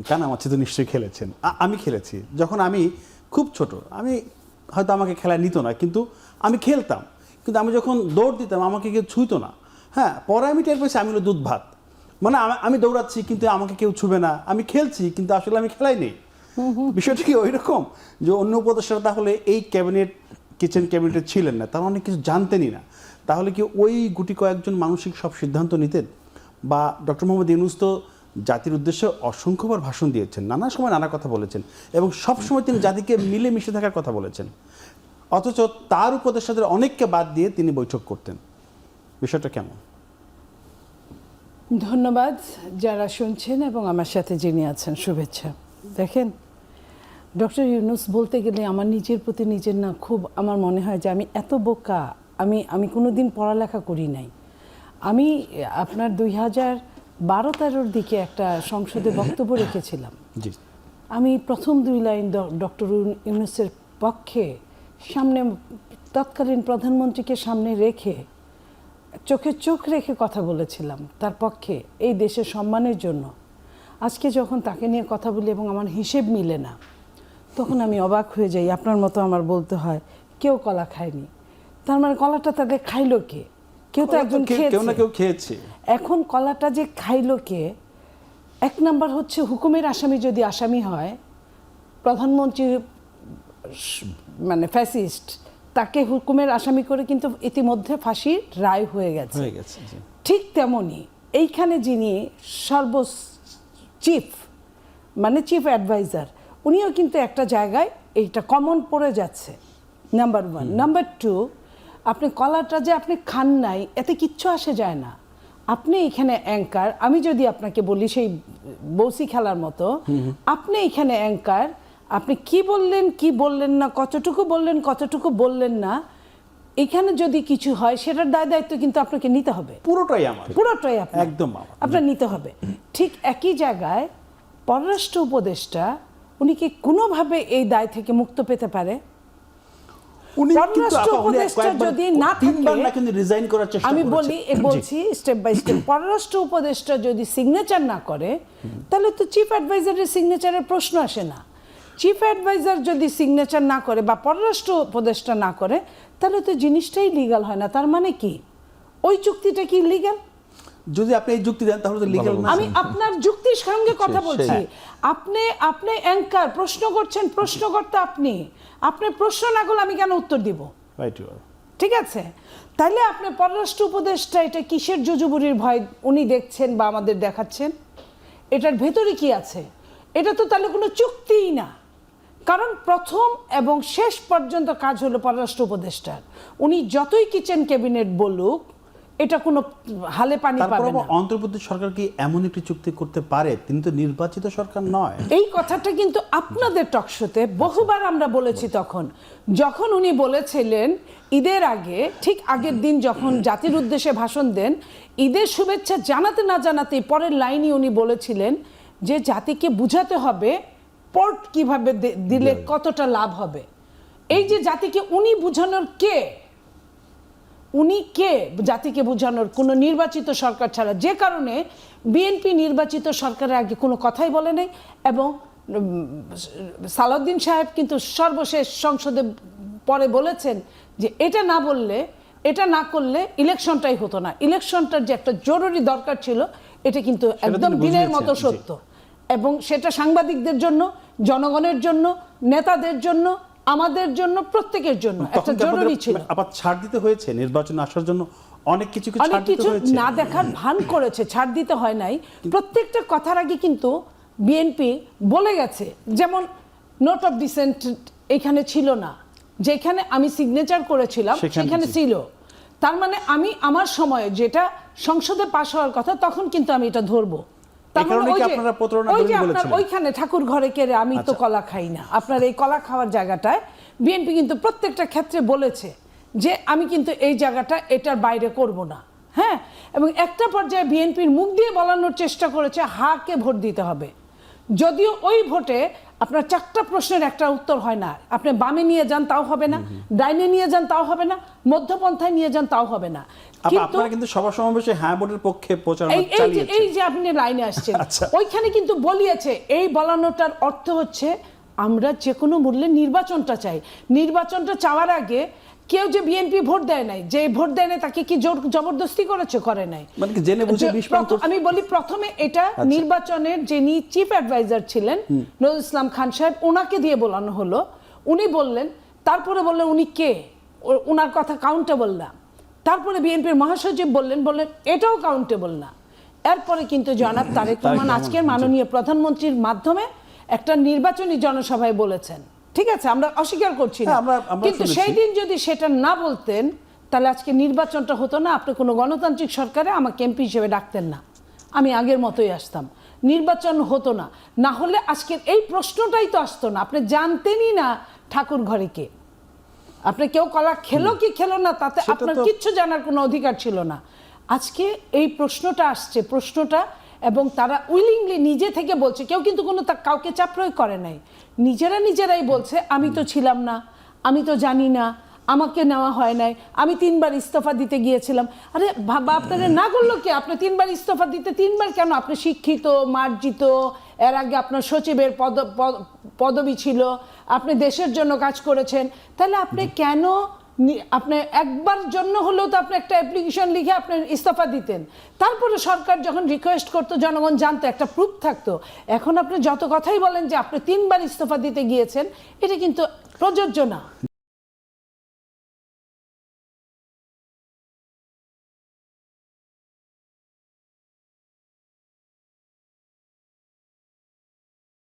কেন আমার চেয়ে তো নিশ্চয়ই খেলেছেন। আমি খেলেছি যখন আমি খুব ছোট, আমি হয়তো আমাকে খেলায় নিত না, কিন্তু আমি খেলতাম। কিন্তু আমি যখন দৌড় দিতাম আমাকে কেউ ছুঁইতো না। হ্যাঁ, পরে আমি টের পেয়েছি আমি হলো দুধ ভাত। মানে আমি দৌড়াচ্ছি কিন্তু আমাকে কেউ ছুবে না, আমি খেলছি কিন্তু আসলে আমি খেলাই নেই। বিষয়টা কি ওই রকম যে অন্য উপদেষ্টারা তাহলে এই ক্যাবিনেট, কিচেন ক্যাবিনেটে ছিলেন না, তারা অনেক কিছু জানতেনই না, তাহলে কি ওই গুটি কয়েকজন মানসিক সব সিদ্ধান্ত নিতেন? বা ডক্টর মোহাম্মদ ইউনূস তো জাতির উদ্দেশ্যে অসংখ্যবার ভাষণ দিয়েছেন, নানা সময় নানা কথা বলেছেন, এবং সবসময় তিনি জাতিকে মিলে মিশে থাকার কথা বলেছেন, অথচ তার উপদেষ্টাদের অনেককে বাদ দিয়ে তিনি বৈঠক করতেন। বিষয়টা কেমন? ধন্যবাদ যারা শুনছেন এবং আমার সাথে যিনি আছেন, শুভেচ্ছা। দেখেন, ডক্টর ইউনূস বলতে গেলে আমার নিজের প্রতি নিজের না খুব আমার মনে হয় যে আমি এত বোকা, আমি কোনো দিন পড়ালেখা করি নাই। আমি আপনার 2012-13 দিকে একটা সংসদে বক্তব্য রেখেছিলাম। জি, আমি প্রথম 2 লাইন ডক্টর ইউনূসের পক্ষে সামনে তৎকালীন প্রধানমন্ত্রীকে সামনে রেখে চোখে চোখ রেখে কথা বলেছিলাম তার পক্ষে, এই দেশের সম্মানের জন্য। আজকে যখন তাকে নিয়ে কথা বলি এবং আমার হিসেব মিলে না, তখন আমি অবাক হয়ে যাই। আপনার মতো আমার বলতে হয় কেউ কলা খায়নি, তার মানে কলাটা তাদের খাইলো কে? কেউ তো একজন খেয়েছে। এখন কলাটা যে খাইলো কে? এক নাম্বার হচ্ছে হুকুমের আসামি যদি আসামি হয়, প্রধানমন্ত্রী মানে ফ্যাসিস্ট, তাকে হুকুমের আসামি করে কিন্তু ইতিমধ্যে ফাঁসির রায় হয়ে গেছে। ঠিক তেমনি এইখানে যিনি চিফ মানে চিফ অ্যাডভাইজার, উনিও কিন্তু একটা জায়গায় এইটা কমন পড়ে যাচ্ছে, নাম্বার 1। নাম্বার 2, আপনি কলাটা যে আপনি খান নাই এতে কিচ্ছু আসে যায় না। আপনি এখানে অ্যাঙ্কার, আমি যদি আপনাকে বলি সেই বৌসি খেলার মতো, আপনি এখানে অ্যাঙ্কার, আপনি কি বললেন কি বললেন না, কতটুকু বললেন কতটুকু বললেন না, এখানে যদি কিছু হয় সেটার দায় দায়িত্ব কিন্তু আপনাকে নিতে হবে। পুরোটাই আমার, পুরোটাই আপনার, একদম আপনার নিতে হবে। ঠিক একই জায়গায় পররাষ্ট্র উপদেষ্টা, উনি কি কোনোভাবে এই দায় থেকে মুক্ত পেতে পারে? পররাষ্ট্র উপদেষ্টা যদি না থাকে, আমি বলছি স্টেপ বাই স্টেপ, পররাষ্ট্র উপদেষ্টা যদি সিগনেচার না করে তাহলে তো চিফ অ্যাডভাইজারের সিগনেচারের প্রশ্ন আসে না। চিফ অ্যাডভাইজার যদি সিগনেচার না করে বা পররাষ্ট্র উপদেষ্টা না করে তাহলে তো জিনিসটাই লিগ্যাল হয় না। তার মানে কি ওই চুক্তিটা কি লিগ্যাল? যদি আপনি এই যুক্তি দেন তাহলে তো লিগ্যাল না। আমি আপনার যুক্তির সঙ্গে কথা বলছি। আপনি অ্যাঙ্কার, প্রশ্ন করছেন, প্রশ্নকর্তা আপনি প্রশ্ন না করলে আমি কেন উত্তর দিব? ঠিক আছে, তাইলে আপনি পররাষ্ট্র উপদেষ্টা এটা কিসের জুজুবুরির ভয় উনি দেখছেন বা আমাদের দেখাচ্ছেন? এটার ভেতরে কি আছে? এটা তো তাহলে কোনো চুক্তিই না, কারণ প্রথম এবং শেষ পর্যন্ত কাজ হলো পররাষ্ট্র উপদেষ্টার। উনি যতই কিচেন ক্যাবিনেট বলুক, এটা কোনো হালে পানি পাবে না। অন্তর্বর্তী সরকার কি এমন একটি চুক্তি করতে পারে? তিনি তো নির্বাচিত সরকার নয়। এই কথাটা কিন্তু আপনাদের টকশোতে বহুবার আমরা বলেছি। যখন উনি বলেছিলেন ঈদের আগে, ঠিক আগের দিন যখন জাতির উদ্দেশ্যে ভাষণ দেন, ঈদের শুভেচ্ছা জানাতে না জানাতেই পরের লাইনই উনি বলেছিলেন যে জাতিকে বুঝাতে হবে পোর্ট কিভাবে দিলে কতটা লাভ হবে। এই যে জাতিকে উনি বুঝানোর কে? উনি কে জাতিকে বোঝানোর? কোনো নির্বাচিত সরকার ছাড়া। যে কারণে বিএনপি নির্বাচিত সরকারের আগে কোনো কথাই বলে নাই, এবং সালাউদ্দিন সাহেব কিন্তু সর্বশেষ সংসদে পরে বলেছেন যে এটা না বললে, এটা না করলে ইলেকশনটাই হতো না। ইলেকশনটার যে একটা জরুরি দরকার ছিল, এটা কিন্তু একদম দিনের মতো সত্য, এবং সেটা সাংবাদিকদের জন্য, জনগণের জন্য, নেতাদের জন্য, আমাদের জন্য, প্রত্যেকের জন্য একটা জরুরি ছিল। আবার ছাড় দিতে হয়েছে নির্বাচন আসার জন্য, অনেক কিছু না দেখার ভান করেছে, ছাড় দিতে হয় নাই। প্রত্যেকটা কথার আগে কিন্তু বিএনপি বলে গেছে, যেমন নোট অফ ডিসেন্ট এখানে ছিল না, যেখানে আমি সিগনেচার করেছিলাম সেখানে ছিল। তার মানে আমি আমার সময়ে যেটা সংসদে পাশ হওয়ার কথা, তখন কিন্তু আমি এটা ধরবো। ওইখানে ঠাকুর ঘরে কেড়ে আমি তো কলা খাই না, আপনার এই কলা খাওয়ার জায়গাটায় বিএনপি কিন্তু প্রত্যেকটা ক্ষেত্রে বলেছে যে আমি কিন্তু এই জায়গাটা এটার বাইরে করব না। হ্যাঁ, এবং একটা পর্যায়ে বিএনপির মুখ দিয়ে বলানোর চেষ্টা করেছে হাকে ভোট দিতে হবে, যদিও ওই ভোটে আপনার 4টা প্রশ্নের একটা উত্তর হয় না। আপনি বামে নিয়ে যান তাও হবে না, ডাইনে নিয়ে যান তাও হবে না, মধ্যপন্থায় নিয়ে যান তাও হবে না। আপনারা কিন্তু সভা সমাবেশে হ্যাঁ ভোটের পক্ষে প্রচারণা এই চালিয়েছেন। যে আপনি লাইনে আসছেন, আচ্ছা। ওইখানে কিন্তু বলিয়েছে, এই বলানোটার অর্থ হচ্ছে আমরা যে কোনো মূল্যে নির্বাচনটা চাই। নির্বাচনটা চাওয়ার আগে কেউ যে বিএনপি ভোট দেয় নাই, যে ভোট দেয় নাই তাকে কি জবরদস্তি করেছে? করে নাই। মানে কি জেনে বুঝে আমি বলি প্রথমে এটা নির্বাচনের যিনি চিফ অ্যাডভাইজার ছিলেন নজরুল ইসলাম খান সাহেব, ওনাকে দিয়ে বলানো হলো। উনি বললেন, তারপরে বললেন উনি কে, ওনার কথা কাউন্টেবল না। তারপরে বিএনপির মহাসচিব বললেন এটাও কাউন্টেবল না। এরপরে কিন্তু জনাব তারেক রহমান আজকের মাননীয় প্রধানমন্ত্রীর মাধ্যমে একটা নির্বাচনী জনসভায় বলেছেন, ঠিক আছে, আমরা অস্বীকার করছি না, কিন্তু সেই দিন যদি সেটা না বলতেন তাহলে আজকে নির্বাচনটা হতো না। আপনি কোনো গণতান্ত্রিক সরকারে আমাকে এমপি হিসেবে ডাকতেন না, আমি আগের মতোই আসতাম, নির্বাচন হতো না। না হলে আজকের এই প্রশ্নটাই তো আসতো না। আপনি জানতেনই না ঠাকুর ঘরে কে, আপনি কেউ কলা খেলো কি খেলো না তাতে আপনার কিচ্ছু জানার কোনো অধিকার ছিল না। আজকে এই প্রশ্নটা আসছে, প্রশ্নটা, এবং তারা উইলিংলি নিজে থেকে বলছে, কেউ কিন্তু কোনো কাউকে চাপ প্রয়োগ করে নাই, নিজেরাই বলছে আমি তো ছিলাম না, আমি তো জানি না, আমাকে নেওয়া হয় নাই, আমি 3বার ইস্তফা দিতে গিয়েছিলাম। আরে বাবা, আপনারা না করলো কি? আপনি 3বার ইস্তফা দিতে 3বার কেন? আপনি শিক্ষিত, মার্জিত, এর আগে আপনার সচিবের পদবি ছিল, আপনি দেশের জন্য কাজ করেছেন, তাহলে আপনি কেন আপনি একবার জন্য হলেও তো আপনি একটা অ্যাপ্লিকেশন লিখে আপনি ইস্তফা দিতেন। তারপরে সরকার যখন রিকোয়েস্ট করতো, জনগণ জানতো, একটা প্রুফ থাকতো। এখন আপনি যত কথাই বলেন যে আপনি 3বার ইস্তফা দিতে গিয়েছেন, এটা কিন্তু প্রযোজ্য না।